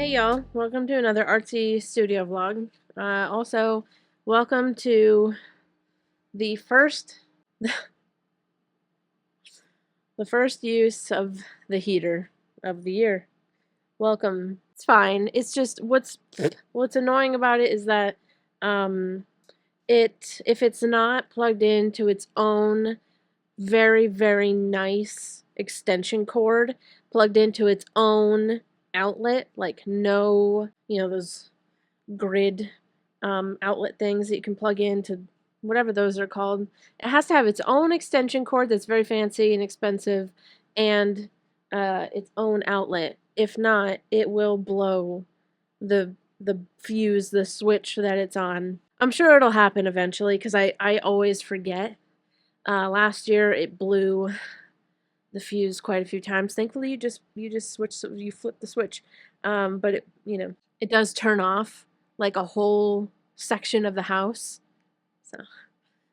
Hey y'all, welcome to another Artsy studio vlog. Also, welcome to the first the first use of the heater of the year. Welcome. It's fine. It's just what's annoying about it is that if it's not plugged into its own very nice extension cord, plugged into its own outlet, like no, those grid outlet things that you can plug into whatever those are called. It has to have its own extension cord that's very fancy and expensive, and its own outlet. If not, it will blow the fuse, the switch that it's on. I'm sure it'll happen eventually because I always forget. Last year it blew the fuse quite a few times. Thankfully, you just flip the switch, but it does turn off like a whole section of the house. So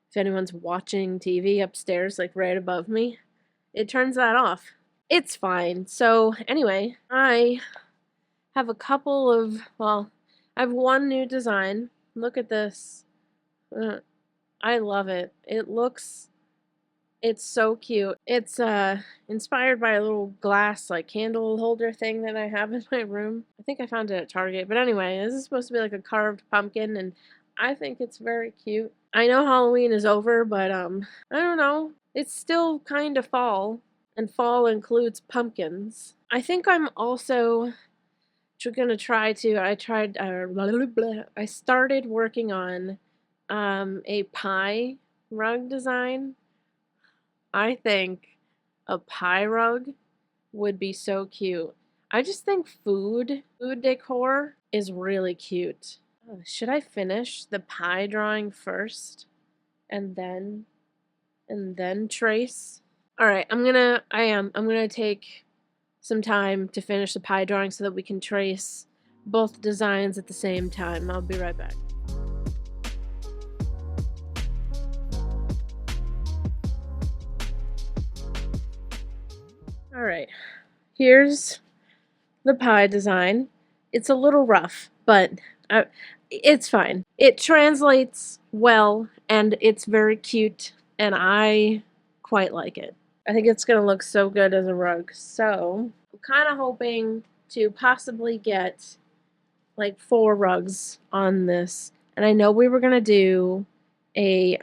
if anyone's watching TV upstairs, like right above me, it turns that off. It's fine. So anyway, I have a couple of, well, I have one new design. Look at this. I love it. It's so cute. It's inspired by a little glass like candle holder thing that I have in my room. I think I found it at Target. But anyway, this is supposed to be like a carved pumpkin, and I think it's very cute. I know Halloween is over, but I don't know. It's still kind of fall, and fall includes pumpkins. I think I'm also gonna try to. I started working on a pie rug design. I think a pie rug would be so cute. I just think food decor is really cute. Should I finish the pie drawing first and then trace? All right, I'm gonna take some time to finish the pie drawing so that we can trace both designs at the same time. I'll be right back. Alright, here's the pie design. It's a little rough, but it's fine. It translates well, and it's very cute, and I quite like it. I think it's going to look so good as a rug. So I'm kind of hoping to possibly get like 4 rugs on this. And I know we were going to do a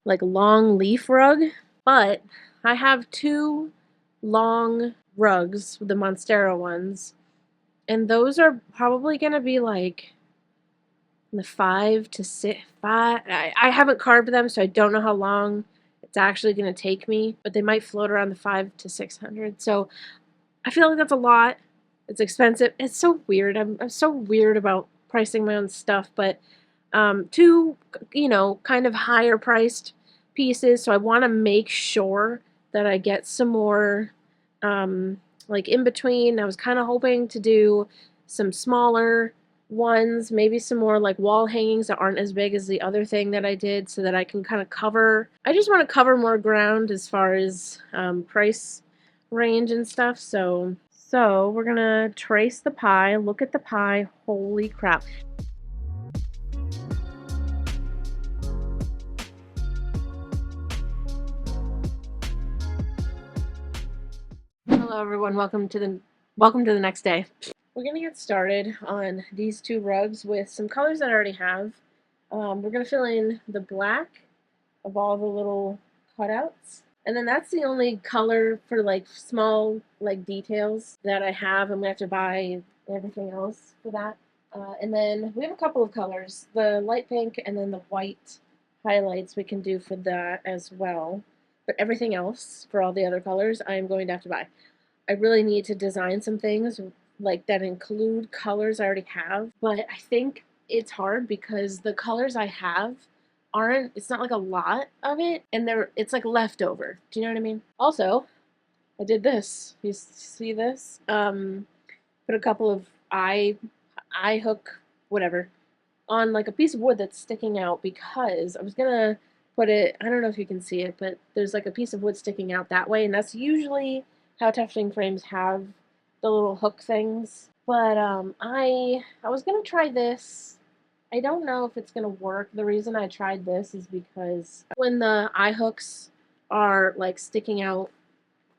like long leaf rug, but I have 2 long rugs, the Monstera ones, and those are probably going to be like the 5 to 6. I haven't carved them, so I don't know how long it's actually going to take me, but they might float around the 5 to 600. So I feel like that's a lot. It's expensive. It's so weird. I'm so weird about pricing my own stuff, but 2, kind of higher priced pieces, so I want to make sure that I get some more like in between. I was kind of hoping to do some smaller ones, maybe some more like wall hangings that aren't as big as the other thing that I did, so that I can kind of cover. I just want to cover more ground as far as price range and stuff. So we're gonna trace the pie. Look at the pie. Holy crap. Hello everyone, welcome to the next day. We're gonna get started on these 2 rugs with some colors that I already have. We're gonna fill in the black of all the little cutouts, and then that's the only color for like small like details that I have. I'm gonna have to buy everything else for that. And then we have a couple of colors, the light pink and then the white highlights we can do for that as well. But everything else for all the other colors I'm going to have to buy. I really need to design some things like that include colors I already have, but I think it's hard because the colors I have it's not like a lot of it, and it's like leftover. Do you know what I mean? Also, I did this. You see this? Put a couple of eye hook, whatever, on like a piece of wood that's sticking out because I was gonna put it, I don't know if you can see it, but there's like a piece of wood sticking out that way, and that's usually how tufting frames have the little hook things. But I was gonna try this. I don't know if it's gonna work. The reason I tried this is because when the eye hooks are like sticking out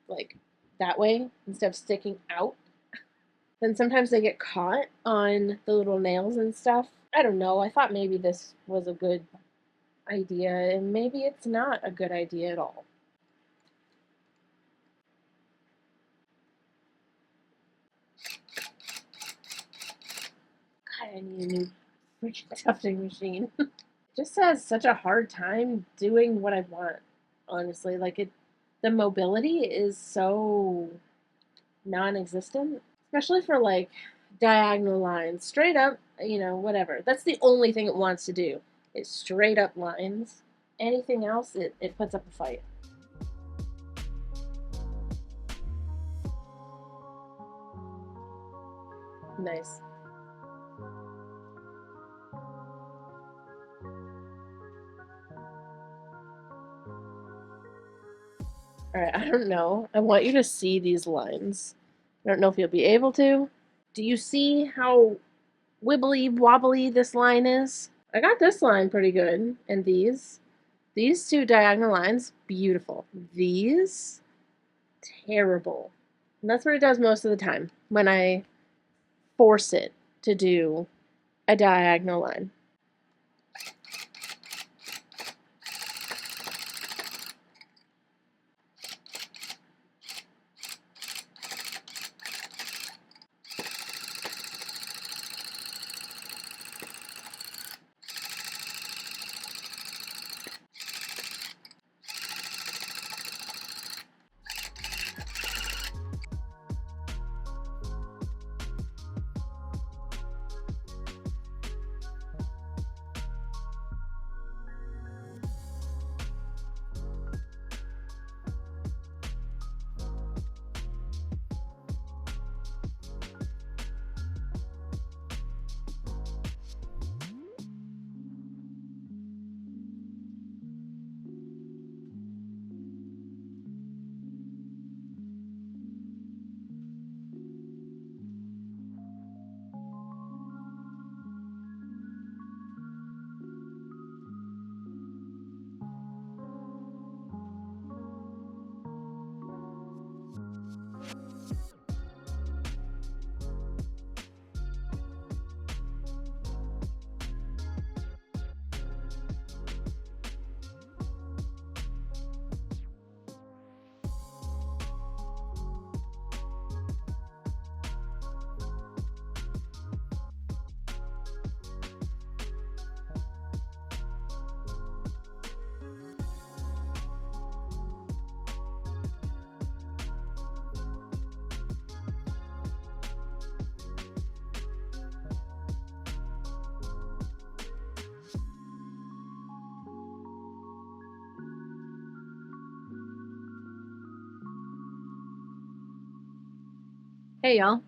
like that way instead of sticking out, then sometimes they get caught on the little nails and stuff. I don't know. I thought maybe this was a good idea, and maybe it's not a good idea at all. God, I need a new freaking tufting machine. Just has such a hard time doing what I want, honestly. Like the mobility is so non-existent, especially for like diagonal lines, straight up, whatever. That's the only thing it wants to do. Is straight up lines. Anything else, it puts up a fight. Nice. All right, I don't know. I want you to see these lines. I don't know if you'll be able to. Do you see how wibbly wobbly this line is? I got this line pretty good, and these two diagonal lines, beautiful. These, terrible. And that's what it does most of the time when I force it to do a diagonal line. Hey y'all.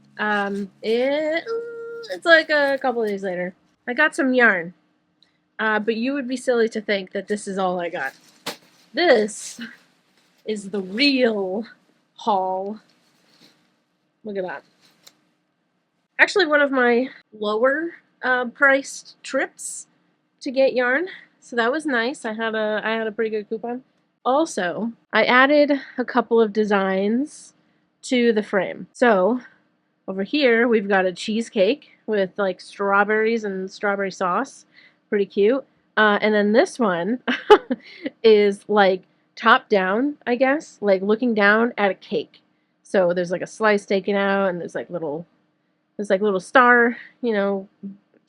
It's like a couple of days later. I got some yarn. But you would be silly to think that this is all I got. This is the real haul. Look at that. Actually, one of my lower priced trips to get yarn, so that was nice. I had a pretty good coupon. Also, I added a couple of designs to the frame. So over here we've got a cheesecake with like strawberries and strawberry sauce, pretty cute. And then this one is like top down, I guess, like looking down at a cake. So there's like a slice taken out, and there's like little star,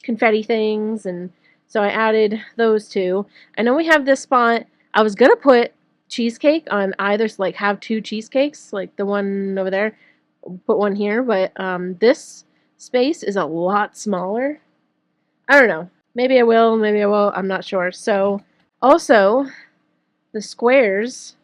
confetti things, and so I added those two. I know we have this spot. I was gonna put cheesecake on either, like have two cheesecakes, like the one over there, put one here, but this space is a lot smaller. I don't know. Maybe I will, maybe I won't. I'm not sure. So also the squares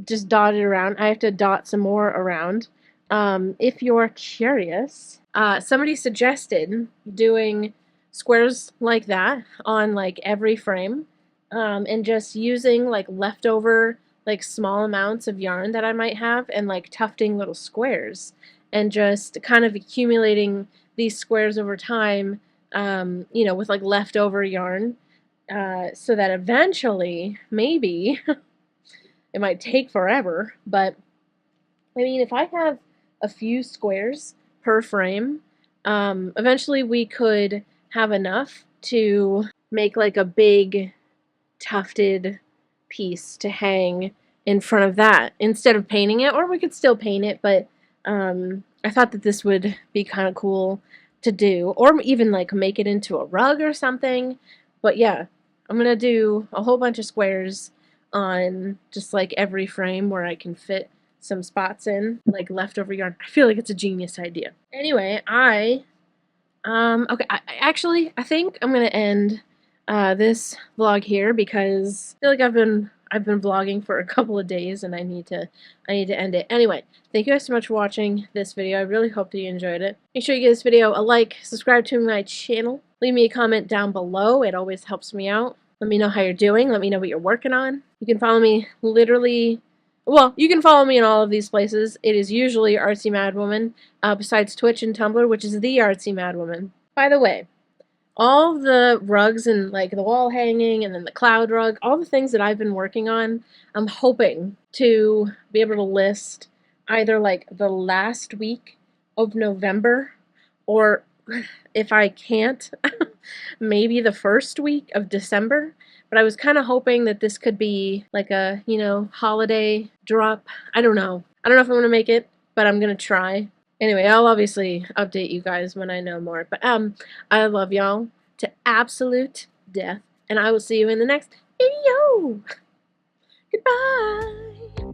just dotted around. I have to dot some more around. If you're curious, somebody suggested doing squares like that on like every frame, and just using like leftover like small amounts of yarn that I might have and like tufting little squares. and just kind of accumulating these squares over time, you know, with like leftover yarn, so that eventually, maybe, it might take forever, but I mean, if I have a few squares per frame, eventually we could have enough to make like a big tufted piece to hang in front of that instead of painting it, or we could still paint it, but I thought that this would be kind of cool to do, or even like make it into a rug or something. But yeah, I'm gonna do a whole bunch of squares on just like every frame where I can fit some spots in, like leftover yarn. I feel like it's a genius idea. Anyway, okay, I think I'm gonna end this vlog here because I feel like I've been vlogging for a couple of days and I need to end it. Anyway, thank you guys so much for watching this video. I really hope that you enjoyed it. Make sure you give this video a like, subscribe to my channel, leave me a comment down below. It always helps me out. Let me know how you're doing. Let me know what you're working on. You can follow me literally. Well, you can follow me in all of these places. It is usually Artsy Madwoman, besides Twitch and Tumblr, which is the Artsy Madwoman. By the way, all the rugs and like the wall hanging and then the cloud rug, all the things that I've been working on, I'm hoping to be able to list either like the last week of November, or if I can't, maybe the first week of December. But I was kind of hoping that this could be like a, you know, holiday drop. I don't know. I don't know if I'm going to make it, but I'm going to try. Anyway, I'll obviously update you guys when I know more. But I love y'all to absolute death, and I will see you in the next video. Goodbye.